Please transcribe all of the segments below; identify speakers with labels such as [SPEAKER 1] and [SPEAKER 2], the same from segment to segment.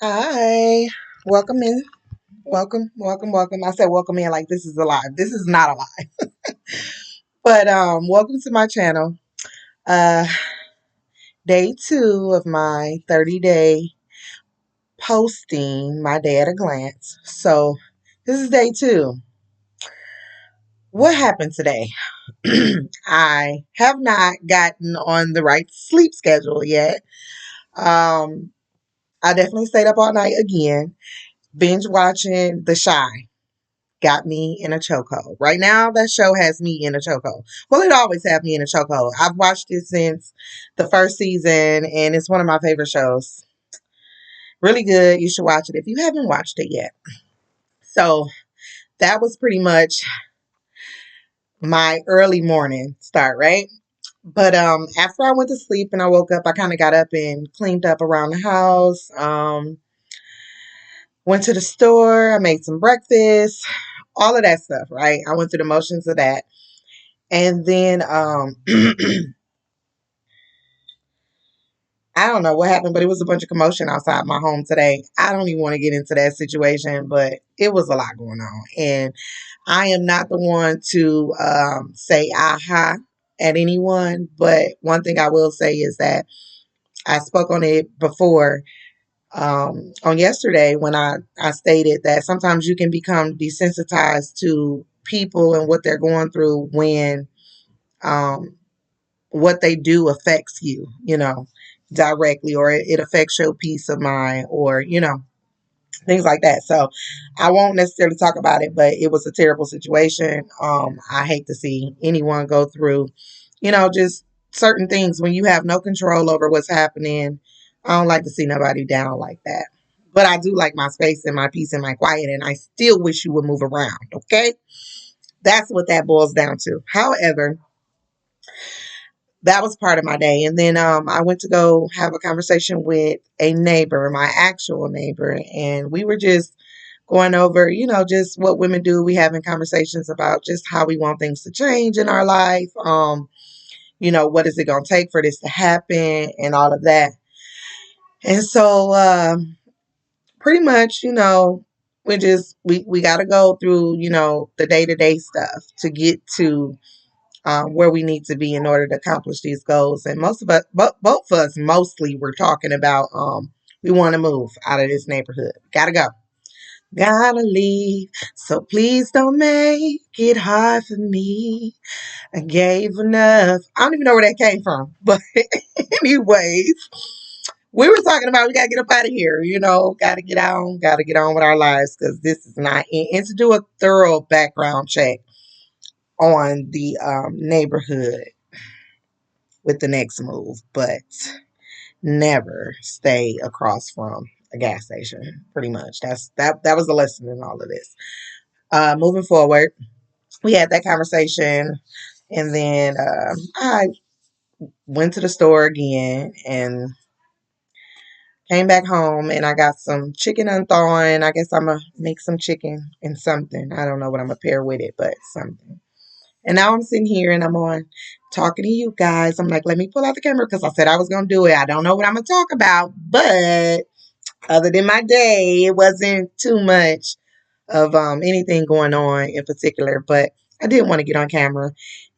[SPEAKER 1] Hi, welcome in. Welcome. I said welcome in like this is alive. This is not alive. But welcome to my channel. Uh Day 2 of my 30-day posting my day at a glance. So this is day 2. What happened today? I have not gotten on the right sleep schedule yet. Um I definitely stayed up all night again, binge watching The Shy. Got me in a chokehold. Right now, that show has me in a chokehold. Well, it always had me in a chokehold. I've watched it since the first season, and it's one of my favorite shows. Really good. You should watch it if you haven't watched it yet. So that was pretty much my early morning start, right? But after I went to sleep and I woke up, I kind of got up and cleaned up around the house. Went to the store. I made some breakfast. All of that stuff, right? I went through the motions of that. And then I don't know what happened, but it was a bunch of commotion outside my home today. I don't even want to get into that situation, but it was a lot going on. And I am not the one to say aha at anyone. But one thing I will say is that I spoke on it before on yesterday when I stated that sometimes you can become desensitized to people and what they're going through when um, what they do affects you, directly, or it affects your peace of mind, or, things like that. So I won't necessarily talk about it, but it was a terrible situation. I hate to see anyone go through, just certain things when you have no control over what's happening. I don't like to see nobody down like that. But I do like my space and my peace and my quiet, and I still wish you would move around, okay? That's what that boils down to. However, that was part of my day. And then I went to go have a conversation with a neighbor, my actual neighbor, and we were just going over, just what women do. We having conversations about just how we want things to change in our life. What is it going to take for this to happen and all of that. And so pretty much, we got to go through, the day-to-day stuff to get to where we need to be in order to accomplish these goals. And most of us, both of us, mostly, we're talking about we want to move out of this neighborhood. Gotta go. Gotta leave. So please don't make it hard for me. I gave enough. I don't even know where that came from. But anyways, we were talking about we gotta get up out of here, gotta get on with our lives because this is not and to do a thorough background check on the neighborhood with the next move, but never stay across from a gas station. Pretty much, that was the lesson in all of this. Moving forward, we had that conversation, and then I went to the store again and came back home, and I got some chicken unthawing. I guess I'm gonna make some chicken and something. I don't know what I'm gonna pair with it, but something. And now I'm sitting here and I'm on talking to you guys. I'm like, let me pull out the camera because I said I was going to do it. I don't know what I'm going to talk about, but other than my day, it wasn't too much of anything going on in particular. But I did want to get on camera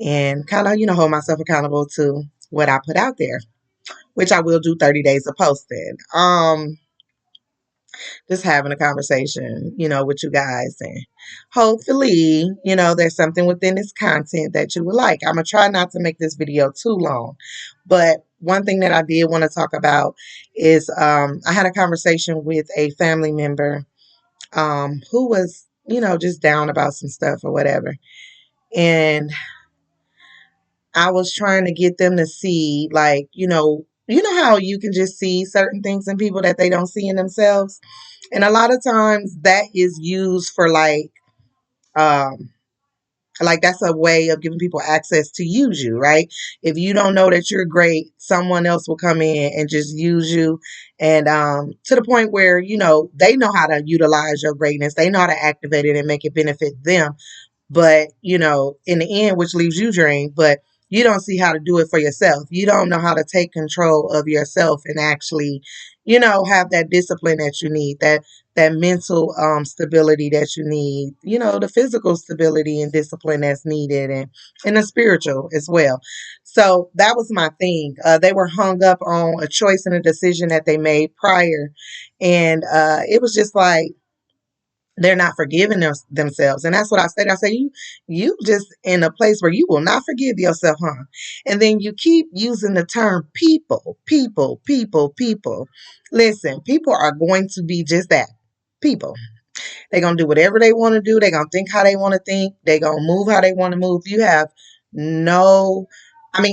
[SPEAKER 1] and kind of, hold myself accountable to what I put out there, which I will do 30 days of posting. Just having a conversation, with you guys. And hopefully, there's something within this content that you would like. I'm going to try not to make this video too long. But one thing that I did want to talk about is I had a conversation with a family member who was, just down about some stuff or whatever. And I was trying to get them to see, like, how you can just see certain things in people that they don't see in themselves. And a lot of times that is used for um like that's a way of giving people access to use you, right? If you don't know that you're great, someone else will come in and just use you, and to the point where they know how to utilize your greatness, they know how to activate it and make it benefit them. But in the end, which leaves you drained. But you don't see how to do it for yourself. You don't know how to take control of yourself and actually, have that discipline that you need, that mental stability that you need, the physical stability and discipline that's needed, and the spiritual as well. So that was my thing. They were hung up on a choice and a decision that they made prior. And it was just like, they're not forgiving themselves. And that's what I said. I say, you just in a place where you will not forgive yourself, huh? And then you keep using the term people, people, people, people. Listen, people are going to be just that, people. They're going to do whatever they want to do. They're going to think how they want to think. They're going to move how they want to move. You have no,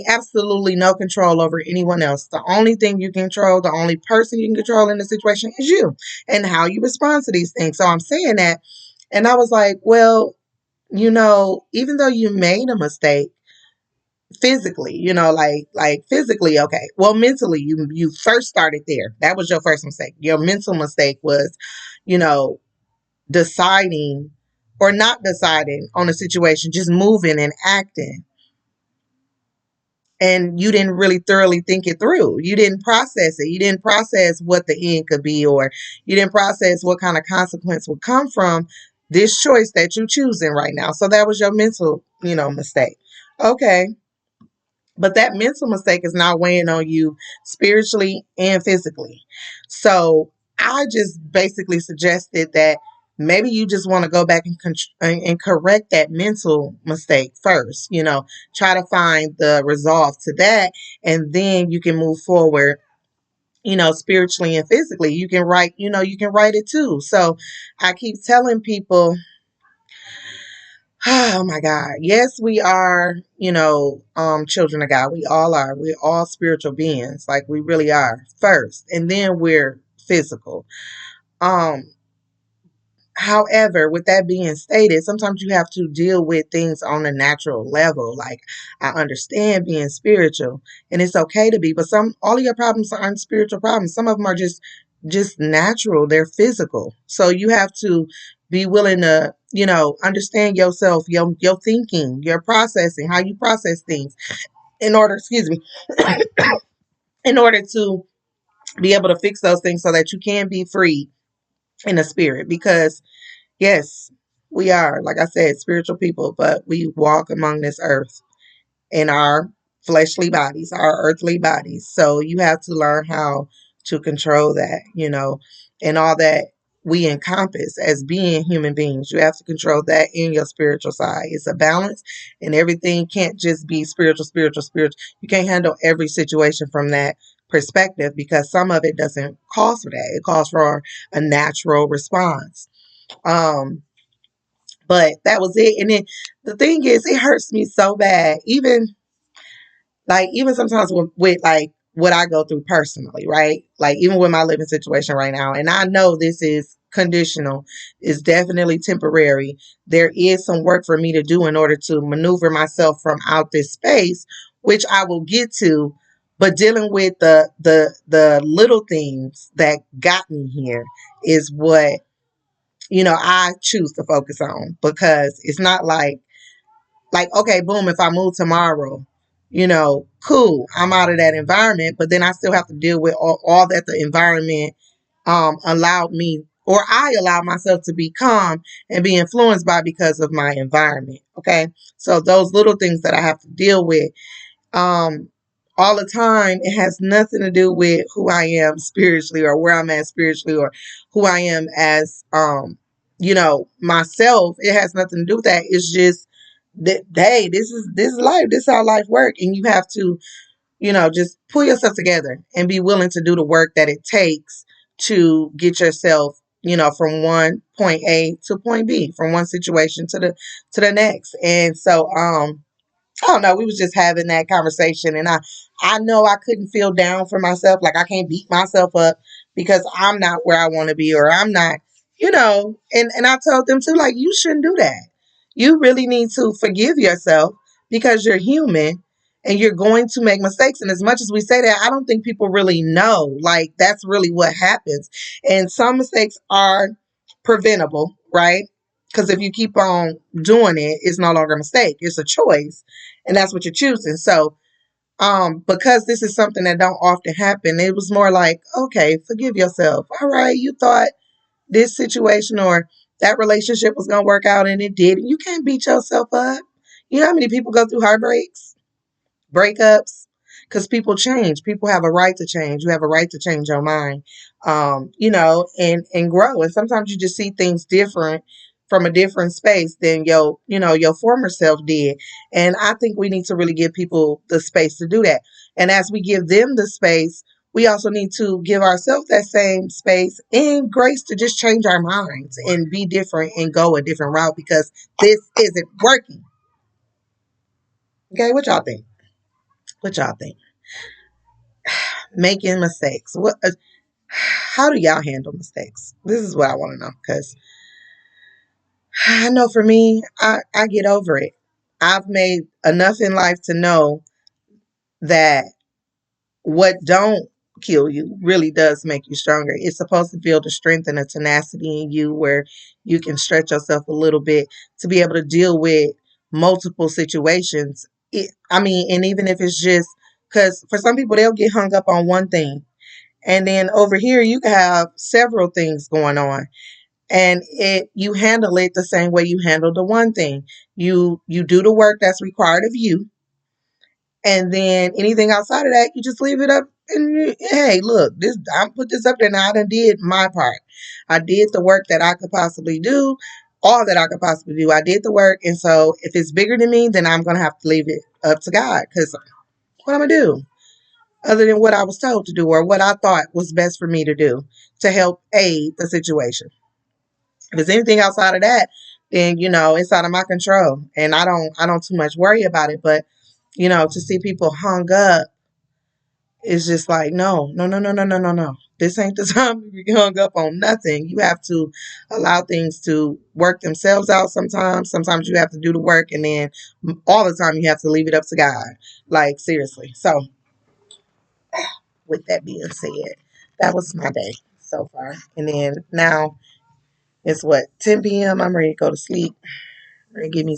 [SPEAKER 1] absolutely no control over anyone else. The only thing you control, the only person you can control in the situation is you and how you respond to these things. So I'm saying that. And I was like, well, even though you made a mistake physically, like physically, okay. Well, mentally, you first started there. That was your first mistake. Your mental mistake was, you know, deciding or not deciding on a situation, just moving and acting. And you didn't really thoroughly think it through. You didn't process it. You didn't process what the end could be, or you didn't process what kind of consequence would come from this choice that you're choosing right now. So that was your mental, mistake. Okay. But that mental mistake is now weighing on you spiritually and physically. So I just basically suggested that maybe you just want to go back and correct that mental mistake first. Try to find the resolve to that, and then you can move forward. Spiritually and physically, you can write. You can write it too. So I keep telling people, oh my God. Yes, we are, children of God. We all are. We're all spiritual beings. Like we really are first. And then we're physical. Um, However, with that being stated, sometimes you have to deal with things on a natural level. Like I understand being spiritual and it's okay to be, but all of your problems aren't spiritual problems. Some of them are just natural. They're physical. So you have to be willing to, understand yourself, your thinking, your processing, how you process things in order, excuse me, in order to be able to fix those things so that you can be free in the spirit. Because yes, we are, like I said, spiritual people, but we walk among this earth in our fleshly bodies, our earthly bodies. So you have to learn how to control that, and all that we encompass as being human beings. You have to control that in your spiritual side. It's a balance, and everything can't just be spiritual, spiritual, spiritual. You can't handle every situation from that perspective because some of it doesn't call for that. It calls for a natural response. Um, but that was it. And then the thing is, it hurts me so bad, even sometimes with like what I go through personally, right? Like even with my living situation right now, and I know this is conditional, it's definitely temporary. There is some work for me to do in order to maneuver myself from out this space, which I will get to. But dealing with the little things that got me here is what I choose to focus on, because it's not like, okay, boom, if I move tomorrow, cool, I'm out of that environment, but then I still have to deal with all that the environment allowed me, or I allowed myself to become and be influenced by because of my environment. Okay. So those little things that I have to deal with um, all the time, it has nothing to do with who I am spiritually or where I'm at spiritually or who I am as, myself. It has nothing to do with that. It's just that, hey, this is life. This is how life works. And you have to, just pull yourself together and be willing to do the work that it takes to get yourself, from one point A to point B, from one situation to the next. And so, I don't know. We was just having that conversation, and I know I couldn't feel down for myself. Like I can't beat myself up because I'm not where I want to be, or I'm not, And I told them too, like you shouldn't do that. You really need to forgive yourself because you're human and you're going to make mistakes. And as much as we say that, I don't think people really know. Like that's really what happens. And some mistakes are preventable, right? Because if you keep on doing it, it's no longer a mistake. It's a choice. and that's what you're choosing. So because this is something that don't often happen, it was more like, okay, forgive yourself. All right, you thought this situation or that relationship was gonna work out and it did. You can't beat yourself up. You know how many people go through heartbreaks, breakups, because people change. People have a right to change. You have a right to change your mind, and grow. And sometimes you just see things different from a different space than your former self did. And I think we need to really give people the space to do that. And as we give them the space, we also need to give ourselves that same space and grace to just change our minds and be different and go a different route because this isn't working. Okay, what y'all think? What y'all think? Making mistakes. How do y'all handle mistakes? This is what I want to know because I know for me, I get over it. I've made enough in life to know that what don't kill you really does make you stronger. It's supposed to build a strength and a tenacity in you where you can stretch yourself a little bit to be able to deal with multiple situations. And even if it's just because for some people they'll get hung up on one thing. And then over here, you can have several things going on, and you handle it the same way you handle the one thing. You do the work that's required of you, and then anything outside of that, you just leave it up. And hey, look, this I put this up there now. I done did my part. I did the work that I could possibly do, all that I could possibly do. I did the work, and so if it's bigger than me, then I'm gonna have to leave it up to God. Because what I'm gonna do? Other than what I was told to do or what I thought was best for me to do to help aid the situation. If there's anything outside of that, then it's out of my control, and I don't too much worry about it. But to see people hung up is just like no, no, no, no, no, no, no, no. This ain't the time to be hung up on nothing. You have to allow things to work themselves out sometimes. Sometimes you have to do the work, and then all the time you have to leave it up to God. Like, seriously. So with that being said, that was my day so far. And then now it's what, 10 p.m. I'm ready to go to sleep. Ready to give me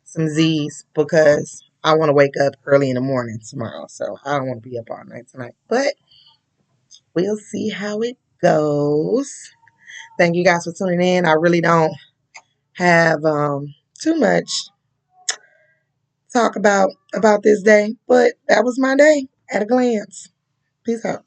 [SPEAKER 1] some Z's because I want to wake up early in the morning tomorrow. So I don't want to be up all night tonight. But we'll see how it goes. Thank you guys for tuning in. I really don't have too much talk about this day, but that was my day at a glance. Peace out.